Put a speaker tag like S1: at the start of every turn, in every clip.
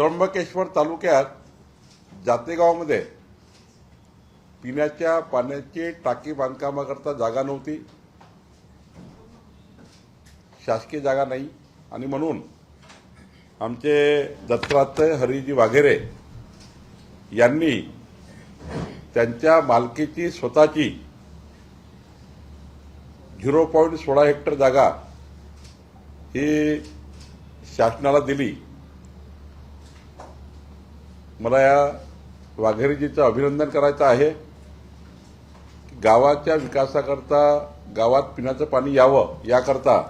S1: त्र्यंबकेश्वर तालुक्यात जातेगावमध्ये पिण्याच्या पाण्याची टाकी बांधकामाकरता जागा नव्हती, शासकीय जागा नाही, आणि म्हणून आमचे दत्तात्रय हरीजी वाघेरे यांनी त्यांच्या मालकीची स्वतःची 0.16 हेक्टर जागा ही शासनाला दिली. मला या वाघेरेजीचं अभिनंदन करायचं आहे. गावाच्या विकासाकरता, गावात पिण्याचं पाणी यावं याकरता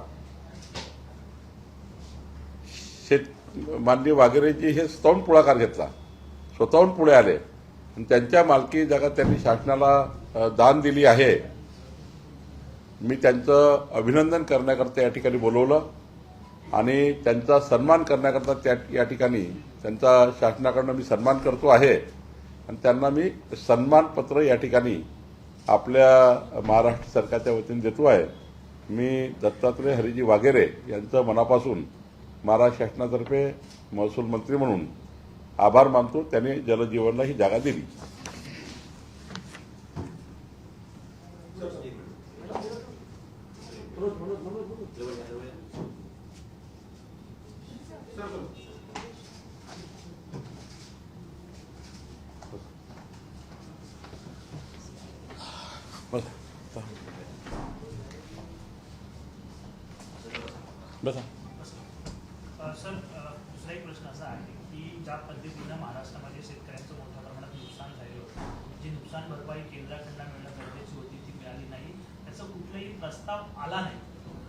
S1: माननीय वाघेरेजी हे स्वतःहून पुढाकार घेतला, स्वतःहून पुढे आले आणि त्यांच्या मालकी जागा त्यांनी शासनाला दान दिली आहे. मी त्यांचं अभिनंदन करण्याकरता या ठिकाणी बोलवलं आणि त्यांचा सन्मान करण्याकरता या ठिकाणी त्यांचा शासनाकडून मी सन्मान करतो आहे आणि त्यांना मी सन्मानपत्र या ठिकाणी आपल्या महाराष्ट्र सरकारच्या वतीने देतो आहे. मी दत्तात्रय हरीजी वाघेरे यांचं मनापासून महाराष्ट्र शासनातर्फे महसूल मंत्री म्हणून आभार मानतो. त्यांनी जलजीवनला ही जागा दिली. बसा.
S2: सर, दुसरा एक प्रश्न असा आहे की ज्या पद्धतीनं महाराष्ट्रामध्ये शेतकऱ्यांचं मोठ्या प्रमाणात नुकसान झालं होतं, जी नुकसान भरपाई केंद्राकडून मिळणं गरजेची होती ती मिळाली नाही, त्याचा कुठलाही प्रस्ताव आला नाही,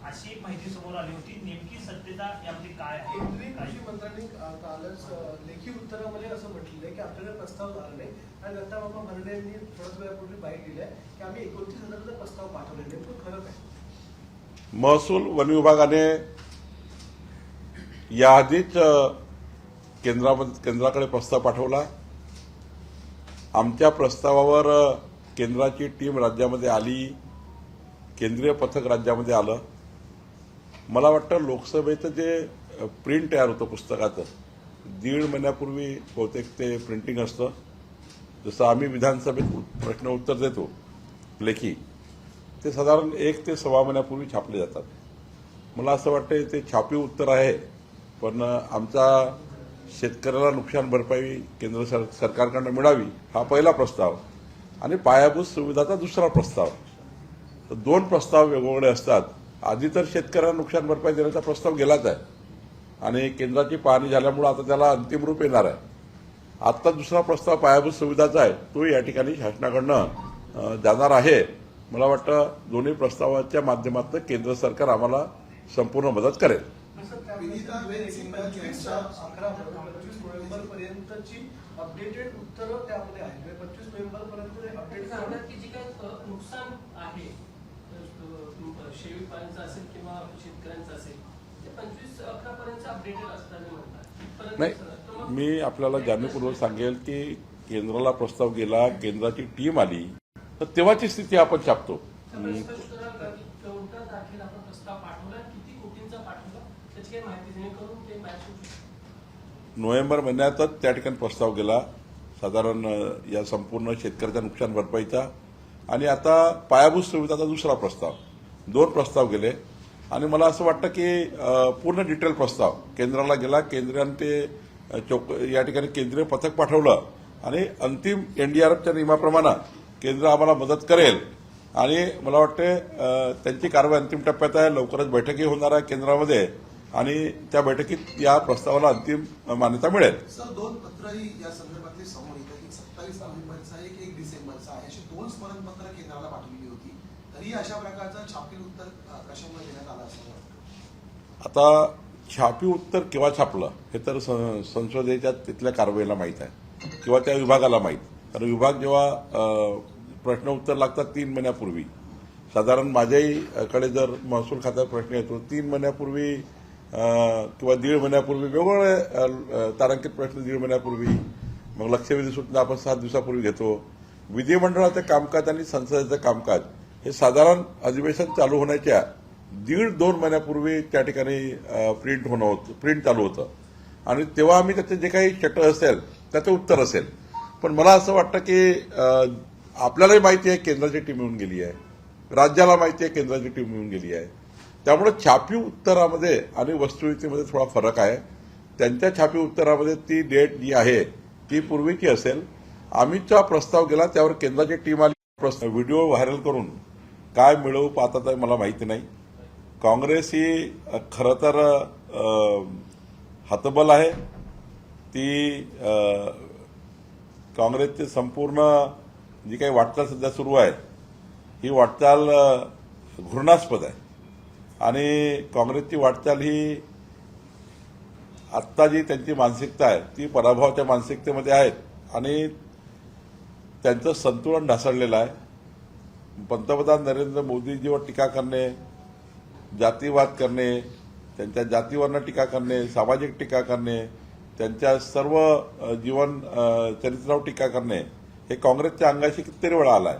S2: अशी एक माहिती समोर आली होती. नेमकी सत्यता यामध्ये काय आहे?
S3: केंद्रीय कृषी मंत्र्यांनी कालच लेखी उत्तरामध्ये असं म्हटलेलं आहे की आपल्याला प्रस्ताव आला नाही आणि दत्ताबाबा भरणे यांनी थोड्याच वेळापूर्वी बाईट दिली आहे की आम्ही 29,000चा प्रस्ताव पाठवले. नेमकं खरं काय?
S1: महसूल वन विभागाने याआधीच केंद्राकडे प्रस्ताव पाठवला. आमच्या प्रस्तावावर केंद्राची टीम राज्यामध्ये आली, केंद्रीय पथक राज्यामध्ये आलं. मला वाटतं लोकसभेचं जे प्रिंट तयार होतं पुस्तकाचं 1.5 महिन्यापूर्वी बहुतेक ते प्रिंटिंग असतं. जसं आम्ही विधानसभेत प्रश्न उत्तर देतो लेखी, ते साधारण 1 ते 1.25 महिन्यापूर्वी छापले जातात. मला असं वाटतं ते छापीव उत्तर आहे, पण आमचा शेतकऱ्याला नुकसान भरपाई केंद्र सरकारकडून मिळावी हा पहिला प्रस्ताव आणि पायाभूत सुविधाचा दुसरा प्रस्ताव. 2 प्रस्ताव वेगवेगळे असतात. आधी तर शेतकऱ्यांना नुकसान भरपाई देण्याचा प्रस्ताव गेलाच आहे आणि केंद्राची पाहणी झाल्यामुळे आता त्याला अंतिम रूप येणार आहे. आता दुसरा प्रस्ताव पायाभूत सुविधाचा आहे, तो या ठिकाणी शासनाकडून जाणार आहे. मला वाटतं दोन्ही प्रस्तावाच्या माध्यमातून केंद्र सरकार आम्हाला संपूर्ण मदत करेल.
S3: 25 नोव्हेंबरपर्यंतची अपडेटेड उत्तरं त्यामध्ये आहेत. 25 नोव्हेंबरपर्यंत अपडेट
S4: सांगतात की जे काही नुकसान आहे शेळीपालनाचं असेल किंवा शेतकऱ्यांचं असेल ते 25/11 पर्यंत अपडेटेड असताना म्हणतात.
S1: नाही, मी आपल्याला जाणीवपूर्वक सांगेल की केंद्राला प्रस्ताव गेला, केंद्राची टीम आली, तर तेव्हाची स्थिती आपण छापतो.
S4: कोणत्या तारखेला आपण प्रस्ताव पाठवला, किती कोटींचा पाठवला, त्याची काही माहिती जेणेकरून ते मॅच होऊ शकते.
S1: नोव्हेंबर महिन्यातच त्या ठिकाणी प्रस्ताव गेला साधारण या संपूर्ण शेतकऱ्याच्या नुकसान भरपाईचा. आणि आता पायाभूत सुविधाचा दुसरा प्रस्ताव, 2 प्रस्ताव गेले आणि मला असं वाटतं की पूर्ण डिटेल प्रस्ताव केंद्राला गेला. केंद्राने ते या ठिकाणी केंद्रीय पथक पाठवलं आणि अंतिम एनडीआरएफच्या नियमाप्रमाणे केंद्र आम्हाला मदत करेल आणि मला वाटते त्यांची कारवाई अंतिम टप्प्यात आहे. लवकरच बैठकही होणार आहे केंद्रामध्ये आणि त्या बैठकीत या प्रस्तावाला अंतिम मान्यता मिळेल.
S5: सर, 2 पत्रही या संदर्भातले समोर येतात. एक 27 नोव्हेंबरचा आहे, एक 1 डिसेंबरचा आहे. अशी 2 स्मरणपत्र केंद्राला पाठवलेली होती. तरी अशा प्रकारचं छापील उत्तर कशामुळे देण्यात आलं असं वाटतं?
S1: आता छापीव उत्तर केव्हा छापलं हे तर संसदेच्या तिथल्या कारवाईला माहीत आहे किंवा त्या विभागाला माहीत. कारण विभाग जेव्हा प्रश्न उत्तर लागतात 3 महिन्यापूर्वी, साधारण माझ्याही जर महसूल खात्यात प्रश्न येतो 3 महिन्यापूर्वी किंवा 1.5 महिन्यापूर्वी, वेगवेगळे तारांकित प्रश्न 1.5 महिन्यापूर्वी, मग लक्षवेधी सूचना आपण 7 दिवसापूर्वी घेतो. विधिमंडळाचं कामकाज आणि संसदेचं कामकाज हे साधारण अधिवेशन चालू होण्याच्या 1.5-2 महिन्यापूर्वी त्या ठिकाणी प्रिंट चालू होतं आणि तेव्हा आम्ही त्याचे जे काही शट असेल त्याचं उत्तर असेल. पण मला असं वाटतं की आपल्यालाही माहिती आहे केंद्राची टीम येऊन गेली आहे, राज्याला माहिती आहे केंद्राची टीम येऊन गेली आहे. त्यामुळे छापीव उत्तरामध्ये आणि वस्तुस्थितीमध्ये थोडा फरक आहे. त्यांच्या छापीव उत्तरामध्ये ती डेट जी आहे ती पूर्वीची असेल. आम्हीचा प्रस्ताव गेला त्यावर केंद्राची टीम आली. व्हिडिओ व्हायरल करून काय मिळवू पाहतात आहे मला माहिती नाही. काँग्रेस ही खरं तर हतबल आहे. ती काँग्रेसची संपूर्ण जी काही वाटचाल सध्या सुरू आहे ही वाटचाल घृणास्पद आहे आणि काँग्रेसची वाटचाल ही आत्ता जी त्यांची मानसिकता आहे ती पराभवाच्या मानसिकतेमध्ये आहेत आणि त्यांचं संतुलन ढासळलेलं आहे. पंतप्रधान नरेंद्र मोदीजीवर टीका करणे, जातीवाद करणे, त्यांच्या जातीवरनं टीका करणे, सामाजिक टीका करणे, त्यांच्या सर्व जीवन चरित्रावर टीका करणे हे काँग्रेसच्या अंगाशी कितीतरी वेळा आलं आहे.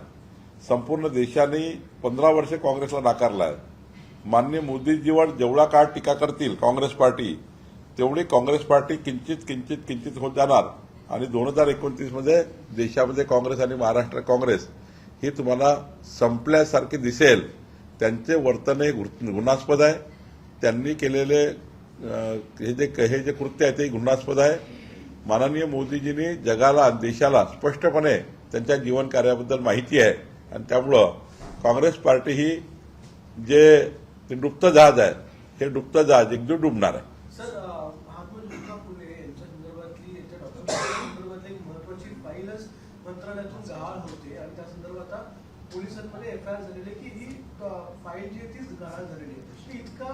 S1: संपूर्ण देशाने 15 वर्ष काँग्रेसला नाकारलं आहे. माननीय मोदीजीवर जेवढा काळ टीका करतील काँग्रेस पार्टी तेवढी काँग्रेस पार्टी किंचित होत जाणार आणि 2029 मध्ये देशामध्ये काँग्रेस आणि महाराष्ट्र काँग्रेस ही तुम्हाला संपल्यासारखी दिसेल. त्यांचे वर्तन हे घृणास्पद आहे. त्यांनी केलेले हे जे कृत्य आहे ते घृणास्पद आहे. माननीय मोदीजींनी जगाला देशाला स्पष्टपणे त्यांच्या जीवन कार्याबद्दल माहिती आहे आणि त्यामुळं काँग्रेस पार्टी ही जे डुबतं जहाज आहे हे डुबतं जहाज एकजूट डुबणार आहे.
S3: सर, महात्मा ज्योतिबा फुले यांच्या संदर्भातली यांच्या संदर्भातली एक महत्वाची फाईलच मंत्रालयातून गहाळ होते आणि त्या संदर्भात आता पोलिसांमध्ये एफआयआर झालेली आहे की ही फाईल जी आहे तीच गहाळ झालेली आहे. इतका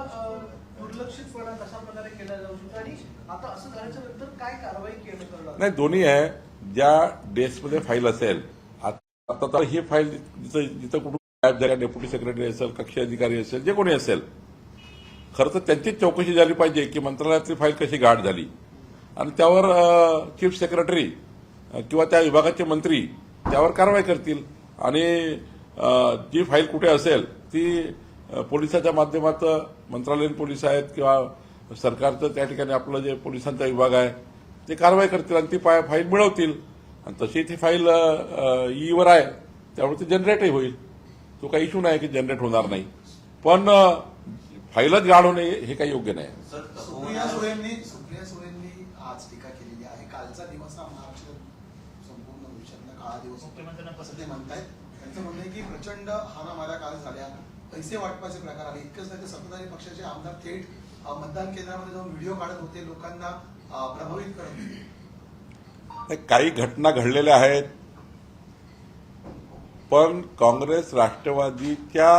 S3: दुर्लक्षितपणा कशा प्रकारे केला जाऊ शकतो आणि आता असं झाल्याच्या नंतर काय कारवाई करणार?
S1: नाही, दोन्ही आहे. ज्या डेस्कमध्ये फाईल असेल आता तर ही फाईल जिथं कुठून गायब झाल्या, डेप्युटी सेक्रेटरी असेल, कक्षी अधिकारी असेल, जे कोणी असेल, खरं तर त्यांचीच चौकशी झाली पाहिजे की मंत्रालयातली फाईल कशी गाठ झाली आणि त्यावर चीफ सेक्रेटरी किंवा त्या विभागाचे मंत्री त्यावर कारवाई करतील आणि जी फाईल कुठे असेल ती पोलिसाच्या माध्यमातून मंत्रालयीन पोलीस आहेत किंवा सरकारचं त्या ठिकाणी आपलं जे पोलिसांचा विभाग आहे ते कारवाई करतील आणि ती फाईल मिळवतील आणि तशी ती फाईल ईवर आहे त्यामुळे ती जनरेटही होईल. तो काही इश्यू नाही की जनरेट होणार नाही, पण फाईलच गाढ होणे हे काही योग्य नाही.
S5: सुप्रिया सुळेंनी आज टीका केलेली आहे. कालचा दिवस हा महाराष्ट्र संपूर्ण भविष्यातला काळा दिवस असं ते म्हणतायत. त्यांचं म्हणणं आहे की प्रचंड हाणामाऱ्या काल झाल्या, पैसे वाटपाचे प्रकार आले. इतकंच नाही तर सत्ताधारी पक्षाचे आमदार थेट मतदान केंद्रामध्ये जाऊन व्हिडिओ काढत होते, लोकांना प्रभावित करत होते.
S1: काही घटना घडलेल्या आहेत, पण काँग्रेस राष्ट्रवादीच्या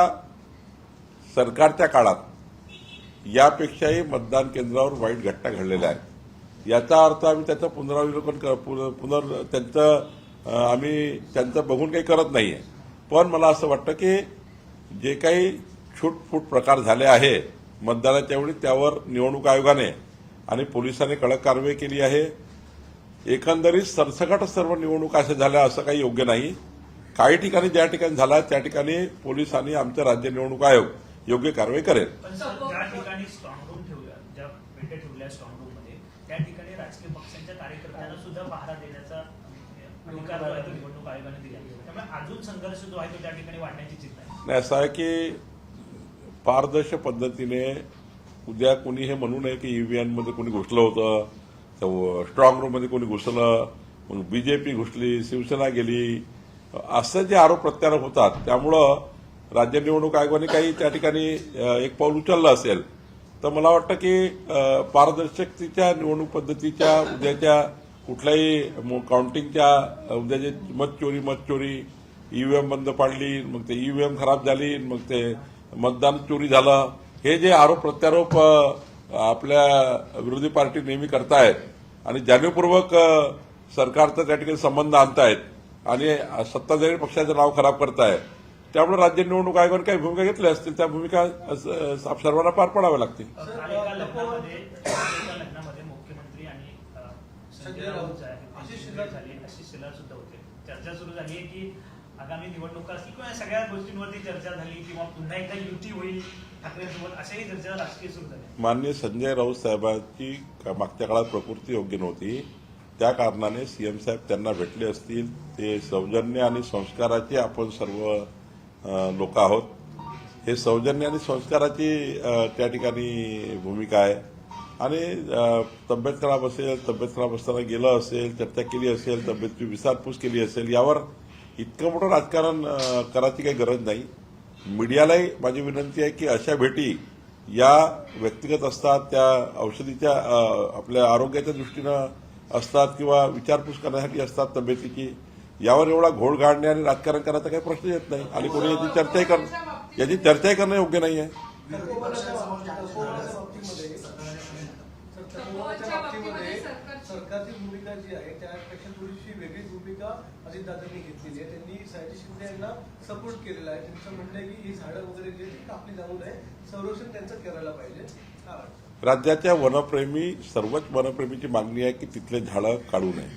S1: सरकारच्या काळात यापेक्षाही मतदान केंद्रावर वाईट घटना घडलेल्या आहेत. याचा अर्थ आम्ही त्याचं पुनरावलोकन त्यांचं बघून काही करत नाहीये. पण मला असं वाटतं की जे काही छूटफूट प्रकार झाले आहे मतदानाच्या वेळी त्यावर निवडणूक आयोगाने आणि पोलिसांनी कडक कारवाई केली आहे. एकंदरीत सरसकट सर्व निवडणुका अशा झाल्या असं काही योग्य नाही. काही ठिकाणी ज्या ठिकाणी झाला त्या ठिकाणी पोलीस आणि आमचं राज्य निवडणूक आयोग योग्य कारवाई करेल.
S2: पण ज्या ठिकाणी स्ट्रॉंग रूम ठेवल्या, ज्या पेट्या ठेवल्या स्ट्रॉंग रूम मध्ये त्या ठिकाणी राजकीय पक्षांच्या कार्यकर्त्यांना सुद्धा पहारा देण्याचा अधिकार जो आहे तो निवडणूक आयोगाने दिला. त्यामुळे अजून संघर्ष जो आहे तो त्या ठिकाणी वाढण्याची चिंता आहे.
S1: नाही, असं आहे की पारदर्शक पद्धतीने उद्या कोणी हे म्हणू नये की ईव्हीएम मध्ये कोणी घुसलं होतं, स्ट्रॉंग रूम मध्ये कोणी घुसलं, मग बीजेपी घुसली, शिवसेना गेली, असं जे आरोप प्रत्यारोप होतात. त्यामुळं राज्य निवडणूक आयोगाने काही त्या ठिकाणी एक पाऊल उचललं असेल तर मला वाटतं की पारदर्शकतेच्या निवडणूक पद्धतीच्या उद्याच्या कुठल्याही काउंटिंगच्या उद्याचे मतचोरी, ईव्हीएम बंद पाडली, मग ते ईव्हीएम खराब झाली, मग ते मतदान चोरी झालं, हे जे आरोप प्रत्यारोप आपल्या विरोधी पार्टी नेहमी करतायत आणि जाणीवपूर्वक सरकारचा त्या ठिकाणी संबंध आणतायत आणि सत्ताधारी पक्षाचं नाव खराब करतायत. त्यामुळे राज्य निवडणूक आयोगाने काही भूमिका घेतल्या असतील त्या भूमिका सर्वांना पार पाडाव्या लागतील.
S2: एका लग्नामध्ये मुख्यमंत्री आणि संजय राऊत झाले, आशिष शेलार सुद्धा होते. चर्चा सुरू झाली आहे की आगामी निवडणुका असतील किंवा या सगळ्या गोष्टींवरती चर्चा झाली किंवा पुन्हा एकदा युती होईल ठाकरेंसोबत अशाही चर्चा राजकीय सुरू झाल्या.
S1: माननीय संजय राऊत साहेबांची मागच्या काळात प्रकृती योग्य नव्हती, त्या कारणाने सीएम साहेब त्यांना भेटले असतील. ते सौजन्य आणि संस्काराचे आपण सर्व लोक आहोत. हे सौजन्य आणि संस्काराची त्या ठिकाणी भूमिका आहे. आणि तब्येत खराब असेल, तब्येत खराब असताना गेलं असेल, चर्चा केली असेल, तब्येतची विचारपूस केली असेल, यावर इतकं मोठं राजकारण करायची काही गरज नाही. मीडियालाही माझी विनंती आहे की अशा भेटी या व्यक्तिगत असतात, त्या औषधीच्या आपल्या आरोग्याच्या दृष्टीनं असतात किंवा विचारपूस करण्यासाठी असतात तब्येतीची. यावर एवढा घोळ घालणे आणि राजकारण करायचा काही प्रश्न येत नाही आणि कोणी याची चर्चाही करणं योग्य नाही आहे.
S3: तपोवनाच्या बाबतीमध्ये सरकारची भूमिका जी आहे त्यापेक्षा थोडीशी वेगळी भूमिका अजितदादांनी घेतलेली आहे. त्यांनी सयाजी शिंदे यांना सपोर्ट केलेला आहे. त्यांचं म्हणणं आहे की ही झाडं वगैरे जी ती कापली जाऊ नये, संरक्षण त्यांचं करायला पाहिजे. काय वाटतं?
S1: राज्याच्या वनप्रेमी, सर्वच वनप्रेमीची मागणी आहे की तिथले झाडं काढू नये.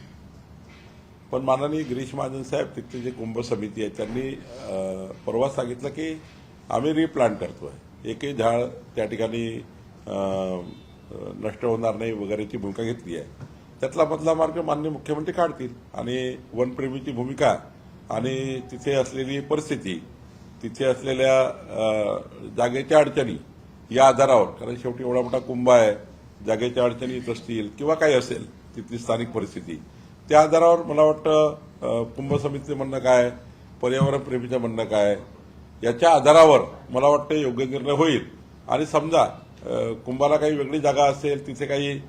S1: पण माननीय गिरीश महाजन साहेब, तिथले जे कुंभ समिती आहे, त्यांनी परवा सांगितलं की आम्ही रिप्लांट करतोय, एकही झाड त्या ठिकाणी नष्ट होणार नाही वगैरेची भूमिका घेतली आहे. त्यातला मधला मार्ग माननीय मुख्यमंत्री काढतील आणि वनप्रेमीची भूमिका आणि तिथे असलेली परिस्थिती, तिथे असलेल्या जागेच्या अडचणी या आधारावर, कारण शेवटी एवढा मोठा कुंभ आहे, जागेच्या अडचणी येत असतील किंवा काही असेल तिथली स्थानिक परिस्थिती, त्या आधारावर मला वाटतं कुंभ समितीचं म्हणणं काय, पर्यावरण प्रेमीचं म्हणणं काय, याच्या आधारावर मला वाटतं योग्य निर्णय होईल. आणि समजा कुंभाला काही वेगळी जागा असेल, तिथे काही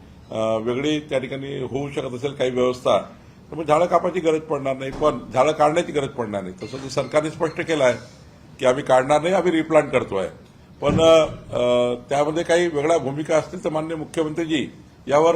S1: वेगळी त्या ठिकाणी होऊ शकत असेल काही व्यवस्था, तर मग झाडं कापायची गरज पडणार नाही, पण झाडं काढण्याची गरज पडणार नाही. तसं सरकारने स्पष्ट केलं आहे की आम्ही काढणार नाही, आम्ही रिप्लांट करतोय. पण त्यामध्ये काही वेगळ्या भूमिका असतील तर माननीय मुख्यमंत्रीजी यावर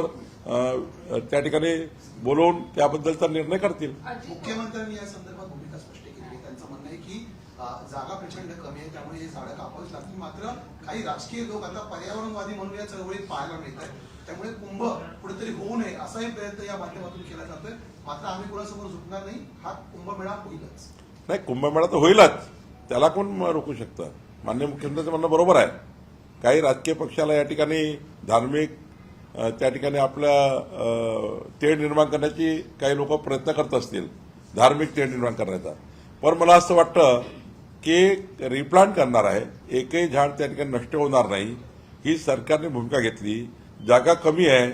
S1: त्या ठिकाणी बोलवून त्याबद्दलचा निर्णय करतील.
S5: मुख्यमंत्र्यांनी या संदर्भात भूमिका स्पष्ट केली आहे. त्यांचं म्हणणं आहे की जागा प्रचंड कमी आहे, त्यामुळे हे झाडं कापावीच लागतील. मात्र काही राजकीय लोक आता पर्यावरणवादी म्हणून या चळवळीत पाहायला मिळत आहेत. त्यामुळे कुंभ कुठेतरी होऊ नये असाही प्रयत्न या माध्यमातून केला जातोय. मात्र आम्ही कोणासमोर झुकणार नाही, हा कुंभमेळा होईलच.
S1: नाही, कुंभमेळा तर होईलच, त्याला कोण रोखू शकतं. माननीय मुख्यमंत्र्यांचं म्हणणं बरोबर आहे. काही राजकीय पक्षाला या ठिकाणी धार्मिक त्या ठिकाणी आपल्या तेढ निर्माण करण्याची काही लोक प्रयत्न करत असतील, धार्मिक तेढ निर्माण करण्याचा. पण मला असं वाटतं की रिप्लांट करणार आहे, एकही झाड त्या ठिकाणी नष्ट होणार नाही, ही सरकारने भूमिका घेतली. जागा कमी आहे,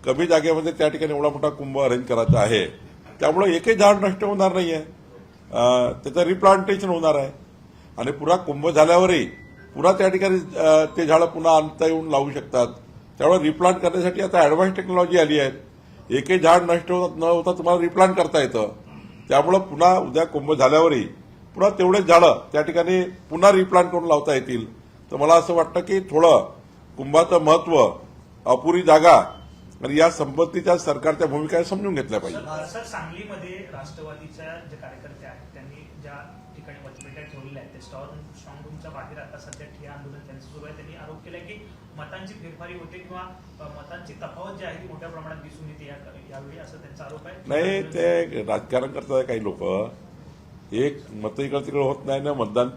S1: कमी जागेमध्ये त्या ठिकाणी एवढा मोठा कुंभ अरेंज करायचा आहे, त्यामुळे एकही झाड नष्ट होणार नाही आहे, त्याचं रिप्लांटेशन होणार आहे. आणि पुन्हा कुंभ झाल्यावरही पुन्हा त्या ठिकाणी ते झाडं पुन्हा आणता येऊन लावू शकतात. त्यामुळे रिप्लांट करण्यासाठी आता ॲडव्हान्स टेक्नॉलॉजी आली आहे. एकही झाड नष्ट न होता तुम्हाला रिप्लांट करता येतं. त्यामुळं पुन्हा उद्या कुंभ झाल्यावरही पुन्हा तेवढेच झाडं त्या ठिकाणी पुन्हा रिप्लांट करून लावता येतील. तर मला असं वाटतं की थोडं कुंभाचं महत्व, अपुरी जागा आणि या संपत्तीच्या सरकारच्या भूमिका समजून घेतल्या पाहिजे.
S2: सर, सांगलीमध्ये राष्ट्रवादीच्या जे कार्यकर्ते आहेत त्यांनी ज्या ठिकाणी मतपेट्या ठेवलेल्या आहेत ते स्ट्रॉंग रूमच्या बाहेर आता सध्या ठिय्या आंदोलन त्यांचं सुरू आहे. त्यांनी आरोप केला की मतांची फेरफारी होते किंवा मतांची तफावत जी आहे ती मोठ्या प्रमाणात दिसून येते यावेळी, असं त्यांचा आरोप आहे.
S1: नाही, ते राजकारण करतात काही लोक. एक मत इकडे तिकडे होत नाही ना, मतदान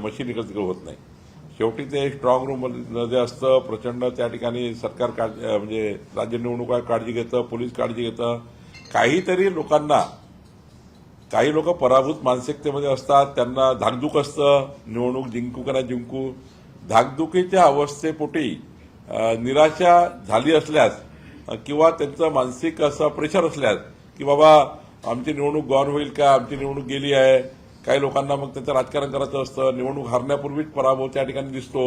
S1: मशीन इकडे तिकडे होत नाही. शेवटी ते स्ट्रॉंग रूम मध्ये असतं, प्रचंड त्या ठिकाणी सरकार म्हणजे राज्य निवडणूक आयोग काळजी घेतं, पोलीस काळजी घेतं. काहीतरी लोकांना, काही लोक पराभूत मानसिकतेमध्ये असतात, त्यांना धाकधूक असतं, निवडणूक जिंकू का नाही जिंकू. धाकधुकीच्या अवस्थेपोटी निराशा झाली असल्यास किंवा त्यांचं मानसिक असं प्रेशर असल्यास की बाबा आमची निवडणूक गॉन होईल का, आमची निवडणूक गेली आहे, काही लोकांना मग त्यांचं राजकारण करायचं असतं, निवडणूक हारण्यापूर्वीच पराभव त्या ठिकाणी दिसतो.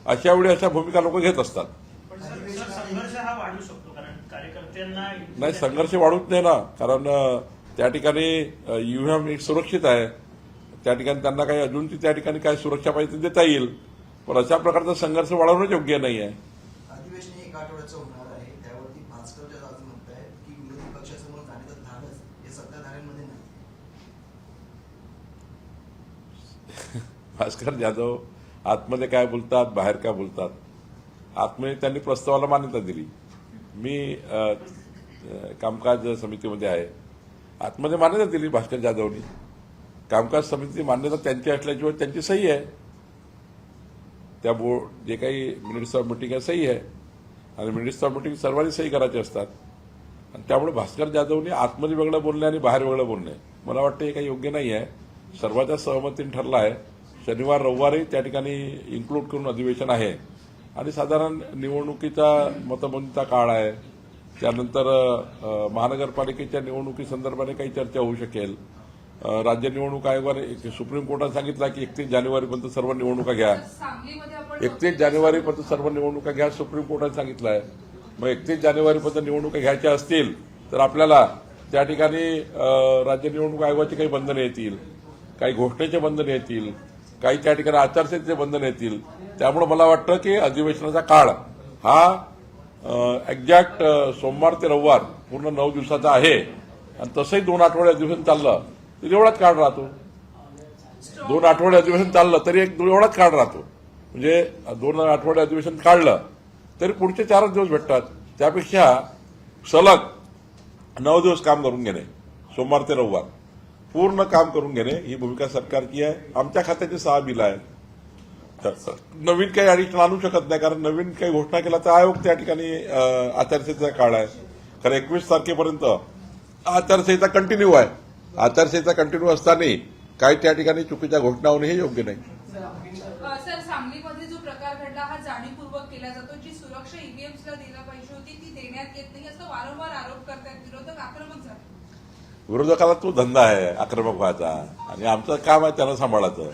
S1: अशा वेळी अशा भूमिका लोक घेत असतात.
S2: पण सर, संघर्ष हा वाढू शकतो, कारण कार्यकर्त्यांना
S1: नाही, संघर्ष वाढूच नाही ना, कारण त्या ठिकाणी ईव्हीएम सुरक्षित आहे. त्या ठिकाणी त्यांना काही अजून त्या ठिकाणी काय सुरक्षा पाहिजे देता येईल, पण अशा प्रकारचा संघर्ष वाढवणं योग्य नाही आहे.
S6: अधिवेशन 1 आठवड्याचं होणार आहे, त्यावरती भास्करच्या जाती म्हणतायत की विरोधी पक्षासमोर जाणे तर झालंच, हे सत्ताधाऱ्यांमध्ये नाही.
S1: भास्कर जाधव आतमध्ये काय बोलतात, बाहेर काय बोलतात. आतमध्ये त्यांनी प्रस्तावाला मान्यता दिली. मी कामकाज समितीमध्ये आहे, आतमध्ये मान्यता दिली भास्कर जाधवनी. कामकाज समितीची मान्यता त्यांची असल्याशिवाय त्यांची सही आहे, त्या बोर्ड जे काही मिनिट्स ऑफ मिटिंग आहे सही आहे, आणि मिनिट्स ऑफ मिटिंग सर्वांनी सही करायचे असतात. आणि त्यामुळे भास्कर जाधवने आतमध्ये वेगळं बोलणे आणि बाहेर वेगळं बोलणे मला वाटतं हे काही योग्य नाही आहे. सर्वांच्या सहमतीने ठरलं आहे. शनिवार रविवारही त्या ठिकाणी इन्क्लूड करून अधिवेशन आहे आणि साधारण निवडणुकीचा मतमोजणीचा काळ आहे. त्यानंतर महानगरपालिकेच्या निवडणुकीसंदर्भाने काही चर्चा होऊ शकेल. राज्य निवडणूक आयोगाने सुप्रीम कोर्टाने सांगितलं की 31 जानेवारीपर्यंत सर्व निवडणुका घ्या. 31 जानेवारीपर्यंत सर्व निवडणुका घ्या सुप्रीम कोर्टाने सांगितलं आहे. मग 31 जानेवारीपर्यंत निवडणुका घ्यायच्या असतील तर आपल्याला त्या ठिकाणी राज्य निवडणूक आयोगाची काही बंधनं येतील, काही घोषणेचे बंधन येतील, काही त्या ठिकाणी आचारसंहितेचे बंधन येतील. त्यामुळे मला वाटतं की अधिवेशनाचा काळ हा एक्झॅक्ट सोमवार ते रविवार पूर्ण 9 दिवसाचा आहे. आणि तसंही 2 आठवडे अधिवेशन चाललं तरी एवढाच काळ राहतो. 2 आठवडे अधिवेशन चाललं तरी एवढाच काळ राहतो. म्हणजे 2 आठवडे अधिवेशन काढलं तरी पुढचे 4 दिवस भेटतात. त्यापेक्षा सलग 9 दिवस काम करून घेणे, सोमवार ते रविवार पूर्ण काम करून घेणे ही भूमिका सरकारची आहे. आमच्या खात्याची 6 बिलं आहेत. नवीन काही ऍडिशन आणू शकत नाही, कारण नवीन काही घोषणा केला तर आयोग त्या ठिकाणी आचारसंहितेचा काळ आहे. खरं 21 तारखेपर्यंत आचारसंहिता कंटिन्यू आहे. आचारसंहिता कंटिन्यू असताना काही त्या ठिकाणी चुकीच्या घोषणा होणे हे योग्य नाही.
S7: सर, सांगलीमध्ये जो प्रकार घडला हा जाणीवपूर्वक केला जातो. जी सुरक्षा ईव्हीएम्सला दिला पाहिजे होती ती देण्यात येत नाही असं वारंवार आरोप करतात विरोधक. आक्रमक झाले.
S1: विरोधकाला तो धंदा आहे आक्रमक व्हायचा आणि आमचं काम आहे त्यांना सांभाळायचं.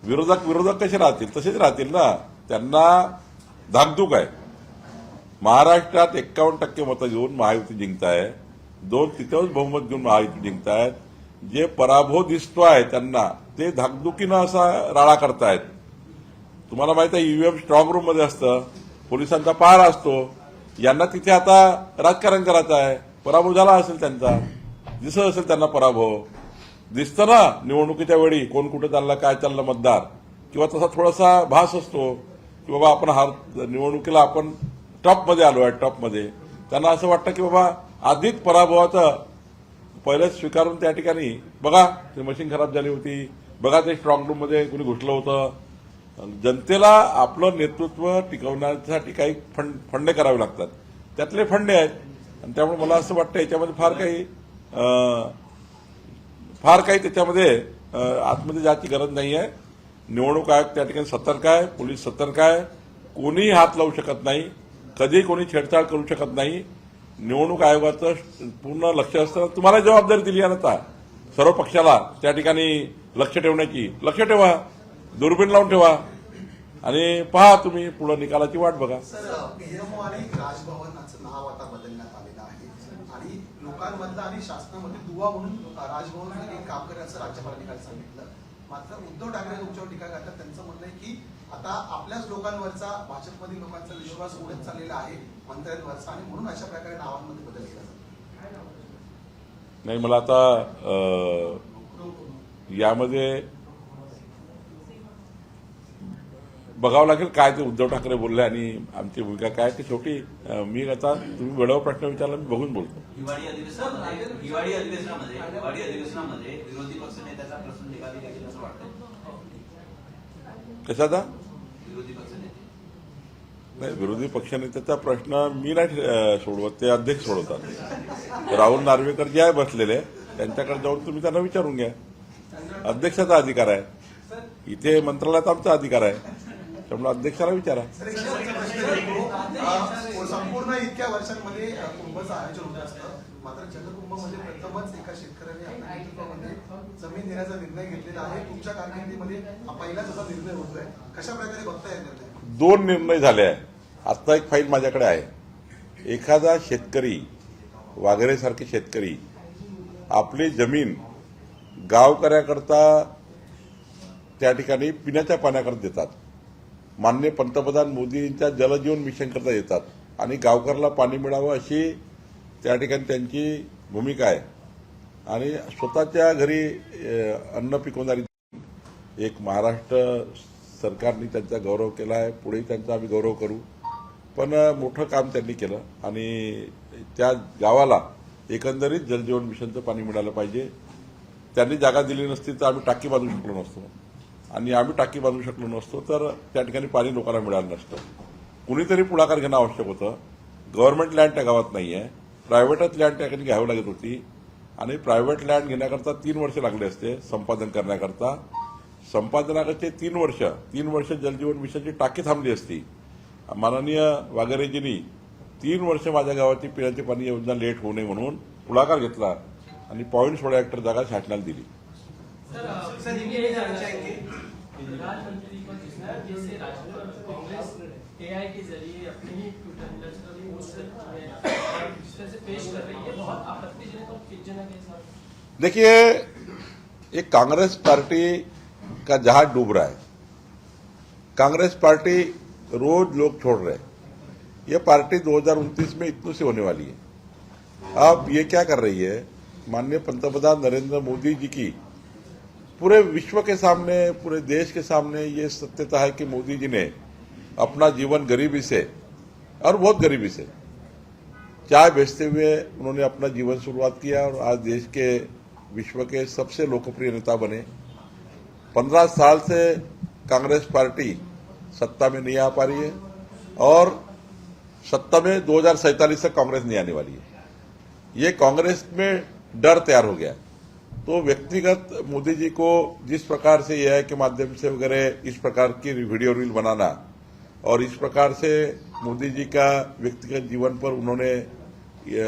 S1: विरोधक कसे राहतील? तसेच राहतील ना. त्यांना धाकधूक आहे. महाराष्ट्रात 51% मतं घेऊन महायुती जिंकताय, 2/3 बहुमत घेऊन महायुती जिंकतायत. जे पराभव दिसतोय त्यांना ते धाकधुकीनं असा राळा करतायत. तुम्हाला माहिती आहे ईव्हीएम स्ट्रॉंग रूम मध्ये असतं, पोलिसांचा पहारा असतो. यांना तिथे आता राजकारण करायचं आहे. पराभव झाला असेल त्यांचा, दिसत असेल त्यांना पराभव दिसतं ना निवडणुकीच्या वेळी कोण कुठे चाललं, काय चाललं मतदार, किंवा तसा थोडासा भास असतो की बाबा आपण निवडणुकीला आपण टॉपमध्ये आलो आहे. टॉपमध्ये त्यांना असं वाटतं की बाबा आधीच पराभवाचं पहिलेच स्वीकारून त्या ठिकाणी बघा ते मशीन खराब झाली होती, बघा ते स्ट्रॉंग रूम मध्ये कुणी घुसलं होतं. जनतेला आपलं नेतृत्व टिकवण्यासाठी काही फंडे करावे लागतात. त्यातले फंडे आहेत. आणि त्यामुळे मला असं वाटतं याच्यामध्ये फार काही त्याच्यामध्ये आतमध्ये जायची गरज नाही आहे. निवडणूक आयोग त्या ठिकाणी सतर्क आहे, पोलीस सतर्क आहे. कोणीही हात लावू शकत नाही, कधी कोणी छेडछाड करू शकत नाही. निवडणूक आयोगाचं पूर्ण लक्ष असतं. तुम्हाला जबाबदारी दिली आहे ना सर्व पक्षाला त्या ठिकाणी लक्ष ठेवण्याची. लक्ष ठेवा, दुर्बीण लावून ठेवा आणि पहा तुम्ही पुढे निकालाची वाट बघा.
S5: सर, पीएमओ आणि राजभवनाचं नाव आता बदलण्यात आलेलं आहे आणि लोकांमधलं आणि शासनामध्ये दुवा म्हणून राजभवन काम करायचं राज्यपालांनी काल सांगितलं. मात्र उद्धव ठाकरे तुमच्यावर टीका करतात. त्यांचं म्हणणं आहे की आता आपल्याच लोकांवरचा, भाजपमधील लोकांचा विश्वास उडत चाललेला आहे मंत्र्यांवरचा आणि म्हणून अशा प्रकारे नावांमध्ये बदल केला जातो.
S1: नाही, मला आता यामध्ये बघावं लागेल काय ते उद्धव ठाकरे बोलले आणि आमची भूमिका काय ते. शेवटी मी आता तुम्ही वेळेवर प्रश्न विचारला, मी बघून बोलतो.
S8: हिवाळी अधिवेशनामध्ये विरोधी पक्षनेत्याचा प्रश्न निकाली लागेल असं वाटतं.
S1: कशाचा?
S8: विरोधी पक्षनेते
S1: नाही, विरोधी पक्षनेत्याचा प्रश्न मी नाही सोडवत, ते अध्यक्ष सोडवतात. राहुल नार्वेकर जे आहे बसलेले त्यांच्याकडे जाऊन तुम्ही त्यांना विचारून घ्या. अध्यक्षाचा अधिकार आहे, इथे मंत्रालयात आमचा अधिकार आहे. त्यामुळे अध्यक्षाला विचारा.
S5: संपूर्ण इतक्या वर्षांमध्ये कुंभचं आयोजन होत असतं, मात्र जलकुंभमध्ये प्रथमच एका शेतकऱ्याने आपल्या नेतृत्वामध्ये जमीन देण्याचा निर्णय घेतलेला आहे. तुमच्या कारकिर्दीमध्ये हा पहिलाच असा निर्णय होतोय. कशा प्रकारे बघताय निर्णय?
S1: 2 निर्णय झाले आहे. आता एक फाईल माझ्याकडे आहे. एखादा शेतकरी, वाघरेसारखे शेतकरी आपली जमीन गावकऱ्याकरता त्या ठिकाणी पिण्याच्या पाण्याकरता देतात. माननीय पंतप्रधान मोदींच्या जलजीवन मिशन करता येतात आणि गावकऱ्याला पाणी मिळावं अशी त्या ठिकाणी त्यांची भूमिका आहे. आणि स्वतःच्या घरी अन्न पिकवणारी एक महाराष्ट्र सरकारने त्यांचा गौरव केला आहे. पुढेही त्यांचा आम्ही गौरव करू. पण मोठं काम त्यांनी केलं आणि त्या गावाला एकंदरीत जलजीवन मिशनचं पाणी मिळालं पाहिजे. त्यांनी जागा दिली नसती तर आम्ही टाकी बांधू शकलो नसतो, आणि आम्ही टाकी बांधू शकलो नसतो तर त्या ठिकाणी पाणी लोकांना मिळालं नसतं. कुणीतरी पुढाकार घेणं आवश्यक होतं. गव्हर्नमेंट लँड त्या गावात नाही आहे, प्रायव्हेटच लँड त्या ठिकाणी घ्यावी लागत होती, आणि प्रायव्हेट लँड घेण्याकरता 3 वर्ष लागले असते संपादन करण्याकरता. संपादनाचे 3 वर्ष जलजीवन मिशनची टाकी थांबली असती. माननीय वाघेरेजींनी 3 वर्ष माझ्या गावाची पिण्याचे पाणी योजना लेट होऊ नये म्हणून पुढाकार घेतला आणि 0.16 हेक्टर जागा शासनाला दिली.
S4: सर ये जानना चाहेंगे प्रधानमंत्री को जैसे कांग्रेस एआई के जरिए अपने ही ट्विटर हैंडल्स पर पोस्ट जिस तरह से पेश कर रही है, बहुत आपत्तिजनक और चिंताजनक है सर.
S1: देखिए, एक कांग्रेस पार्टी का जहाज डूब रहा है. कांग्रेस पार्टी रोज लोग छोड़ रहे हैं. ये पार्टी 2029 में इतनी सी होने वाली है. अब ये क्या कर रही है, माननीय पंतप्रधान नरेंद्र मोदी जी की पूरे विश्व के सामने, पूरे देश के सामने ये सत्यता है कि मोदी जी ने अपना जीवन गरीबी से, और बहुत गरीबी से, चाय बेचते हुए उन्होंने अपना जीवन शुरुआत किया और आज देश के, विश्व के सबसे लोकप्रिय नेता बने. 15 साल से कांग्रेस पार्टी सत्ता में नहीं आ पा रही है, और सत्ता में 2047 तक कांग्रेस नहीं आने वाली है. ये कांग्रेस में डर तैयार हो गया. तो व्यक्तिगत मोदी जी को जिस प्रकार से एआई के माध्यम से वगैरह इस प्रकार की वीडियो रील बनाना, और इस प्रकार से मोदी जी का व्यक्तिगत जीवन पर उन्होंने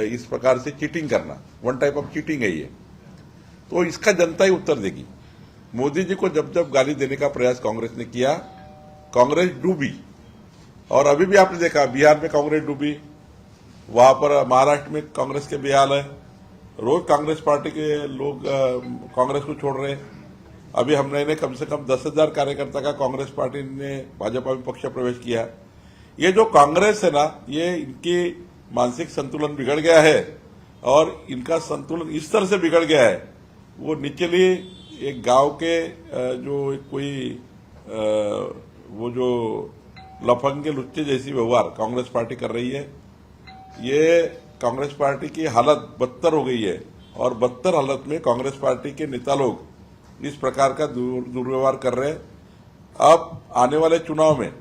S1: इस प्रकार से चीटिंग करना, वन टाइप ऑफ चीटिंग है ये, तो इसका जनता ही उत्तर देगी. मोदी जी को जब जब गाली देने का प्रयास कांग्रेस ने किया, कांग्रेस डूबी. और अभी भी आपने देखा बिहार में कांग्रेस डूबी, वहां पर महाराष्ट्र में कांग्रेस के बेहाल है. रोज कांग्रेस पार्टी के लोग कांग्रेस को छोड़ रहे हैं. अभी हमने कम से कम 10,000 कार्यकर्ता का कांग्रेस पार्टी ने भाजपा में पक्ष प्रवेश किया. ये जो कांग्रेस है ना, ये इनकी मानसिक संतुलन बिगड़ गया है, और इनका संतुलन इस तरह से बिगड़ गया है, वो निचली एक गांव के जो कोई वो जो लफंगे लुच्चे जैसी व्यवहार कांग्रेस पार्टी कर रही है, ये कांग्रेस पार्टी की हालत बदतर हो गई है. और बदतर हालत में कांग्रेस पार्टी के नेता लोग इस प्रकार का दुर्व्यवहार कर रहे हैं. अब आने वाले चुनाव में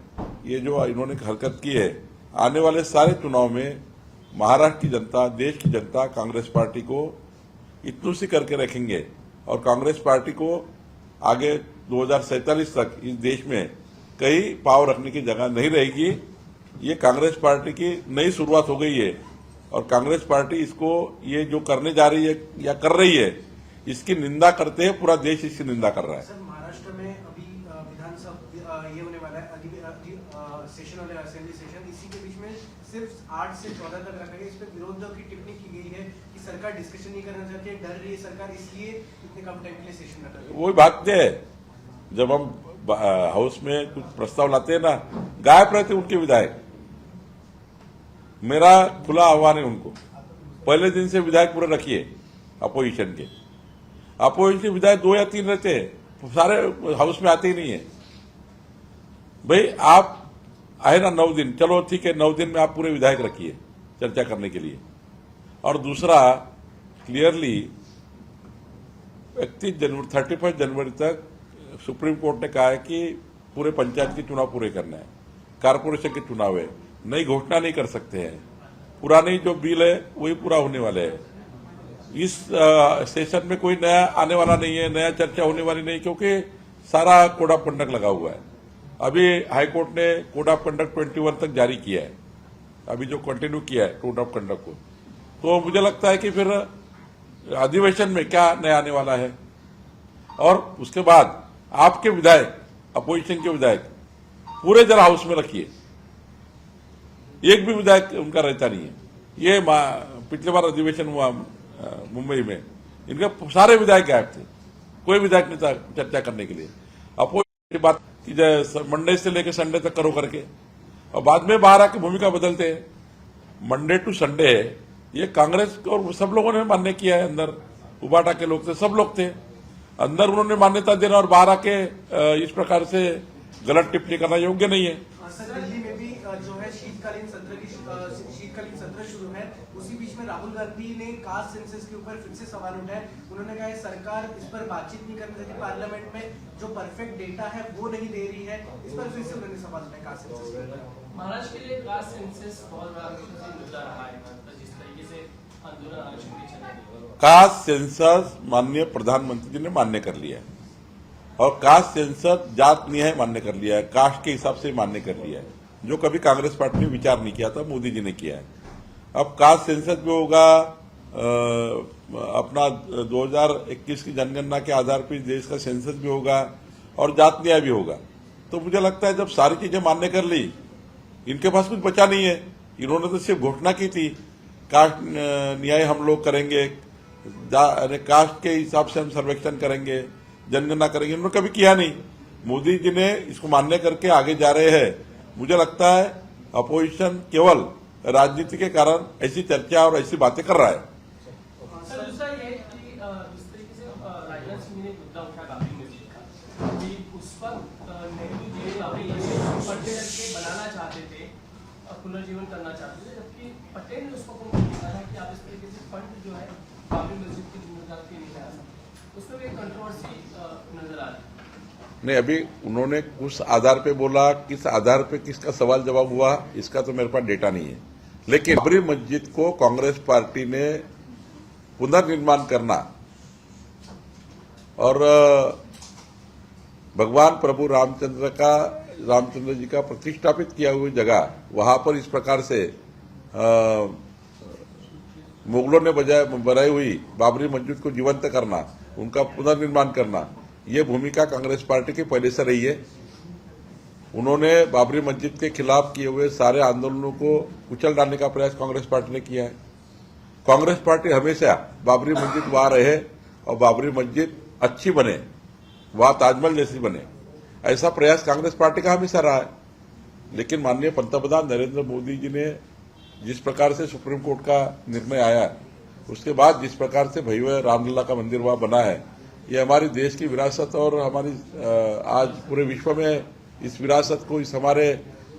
S1: ये जो इन्होंने हरकत की है, आने वाले सारे चुनाव में महाराष्ट्र की जनता, देश की जनता कांग्रेस पार्टी को इतनी सी करके रखेंगे, और कांग्रेस पार्टी को आगे 2047 तक इस देश में कहीं पाव रखने की जगह नहीं रहेगी. ये कांग्रेस पार्टी की नई शुरुआत हो गई है, और कांग्रेस पार्टी इसको, ये जो करने जा रही है या कर रही है, इसकी निंदा करते हैं. पूरा देश इसकी निंदा कर रहा है.
S3: सर, महाराष्ट्र में अभी विधानसभा ये होने वाला है, सेशन वाले असेंबली सेशन, इसी के बीच में सिर्फ 8 से 14 तक रखा गया. इस पर विरोधियों की टिप्पणी की गई है कि सरकार डिस्कशन नहीं करना चाहती है, डर रही है सरकार, इसलिए इतने कम टाइम के लिए सेशन रखा गया.
S1: वही बात है, जब हम हाउस में कुछ प्रस्ताव लाते हैं ना, गायब रहते उनके विधायक. मेरा खुला आह्वान है उनको, पहले दिन से विधायक पूरे रखिए अपोजिशन के. अपोजिशन के विधायक 2 या 3 रहते हैं, सारे हाउस में आते ही नहीं है. भाई आप आए ना 9 दिन, चलो ठीक है, 9 दिन में आप पूरे विधायक रखिए चर्चा करने के लिए. और दूसरा, क्लियरली 31 जनवरी तक सुप्रीम कोर्ट ने कहा है कि पूरे पंचायत के चुनाव पूरे करना है, कारपोरेशन के चुनाव है, नई घोषणा नहीं कर सकते हैं. पुरानी जो बिल है वही पूरा होने वाले है. इस सेशन में कोई नया आने वाला नहीं है, नया चर्चा होने वाली नहीं, क्योंकि सारा कोड ऑफ कंडक्ट लगा हुआ है. अभी हाईकोर्ट ने कोड ऑफ कंडक्ट 21 तक जारी किया है, अभी जो कंटिन्यू किया है कोड ऑफ कंडक्ट को. तो मुझे लगता है कि फिर अधिवेशन में क्या नया आने वाला है. और उसके बाद आपके विधायक, अपोजिशन के विधायक पूरे जरा हाउस में रखिए. एक भी विधायक उनका रहता नहीं है. ये पिछले बार अधिवेशन हुआ मुंबई में, इनके सारे विधायक गायब थे, कोई विधायक नहीं था चर्चा करने के लिए. अपोजिशन की बात की मंडे से लेकर संडे तक करो करके, और बाद में बाहर आके भूमिका बदलते हैं. मंडे टू संडे ये कांग्रेस और सब लोगों ने मान्य किया है. अंदर उबाटा के लोग थे, सब लोग थे अंदर, उन्होंने मान्यता देना, और बाहर आके इस प्रकार से गलत टिप्पणी करना योग्य नहीं है.
S3: सर, दिल्ली में भी जो है शीतकालीन सत्र शुरू मालूम है। उसी बीच में राहुल गांधी ने कास्ट सेंसस के ऊपर फिर से सवाल उठाए। उन्होंने कहा है सरकार इस पर बातचीत नहीं करने देती, पार्लियामेंट में जो परफेक्ट डेटा है वो नहीं दे रही है। इस पर फिर से उन्होंने सवाल उठाए कास्ट सेंसस के ऊपर।
S4: महाराष्ट्र के लिए कास्ट सेंसस बहुत बड़ा मुद्दा रहा है, मतलब जिस तरीके से आंदोलन आरक्षण के चले।
S1: कास्ट सेंसस माननीय प्रधानमंत्री जी ने मान्य कर लिया है और कास्ट सेंसस जात न्याय मान्य कर लिया है, कास्ट के हिसाब से मान्य कर लिया है, जो कभी कांग्रेस पार्टी ने विचार नहीं किया था, मोदी जी ने किया है। अब कास्ट सेंसस भी होगा, अपना 2021 की जनगणना के आधार पर देश का सेंसस भी होगा और जात न्याय भी होगा। तो मुझे लगता है जब सारी चीजें मान्य कर ली, इनके पास कुछ बचा नहीं है। इन्होंने तो सिर्फ घोषणा की थी कास्ट न्याय हम लोग करेंगे, कास्ट के हिसाब से हम सर्वेक्षण करेंगे, जनगणना करेंगे, इन्होंने कभी किया नहीं। मोदी जी ने इसको मान्य करके आगे जा रहे हैं। मुझे लगता है अपोजिशन केवल राजनीति के कारण ऐसी चर्चा और ऐसी बातें कर रहा है।
S4: सर दूसरा ये कि जिस तरीके से राजनाथ सिंह ने मुद्दा उठा बाबरी मस्जिद का, कि उस पर नेहरू जी बाबरी मस्जिद पर्दे के बनाना चाहते थे, पुनर्जीवन करना चाहते थे, जबकि पटेल ने उसको कहा था कि आप इस तरीके से फंड जो है बाबरी मस्जिद की जिम्मेदारी के लिए आया, उसमें भी एक कंट्रोवर्सी नजर आ रही है।
S1: नहीं, अभी उन्होंने उस आधार पे बोला, किस आधार पे किसका सवाल जवाब हुआ इसका तो मेरे पास डेटा नहीं है, लेकिन बाबरी मस्जिद को कांग्रेस पार्टी ने पुनर्निर्माण करना और भगवान प्रभु रामचंद्र जी का प्रतिष्ठापित किया हुई जगह वहां पर इस प्रकार से मुगलों ने बनाई हुई बाबरी मस्जिद को जीवंत करना, उनका पुनर्निर्माण करना, ये भूमिका कांग्रेस पार्टी की पहले से रही है। उन्होंने बाबरी मस्जिद के खिलाफ किए हुए सारे आंदोलनों को कुचल डालने का प्रयास कांग्रेस पार्टी ने किया है। कांग्रेस पार्टी हमेशा बाबरी मस्जिद वहां रहे और बाबरी मस्जिद अच्छी बने, वहां ताजमहल जैसी बने, ऐसा प्रयास कांग्रेस पार्टी का हमेशा रहा है। लेकिन माननीय पंतप्रधान नरेंद्र मोदी जी ने जिस प्रकार से सुप्रीम कोर्ट का निर्णय आया, उसके बाद जिस प्रकार से भव्य रामलला का मंदिर वहां बना है, ये हमारी देश की विरासत और हमारी आज पूरे विश्व में इस विरासत को, इस हमारे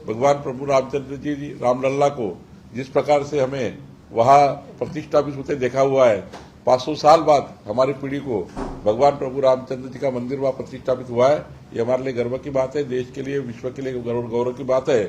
S1: भगवान प्रभु रामचंद्र जी रामलला को जिस प्रकार से हमें वहां प्रतिष्ठापित होते देखा हुआ है, 500 साल बाद हमारी पीढ़ी को भगवान प्रभु रामचंद्र जी का मंदिर वहां प्रतिष्ठापित हुआ है, ये हमारे लिए गर्व की बात है, देश के लिए, विश्व के लिए गौरव की बात है।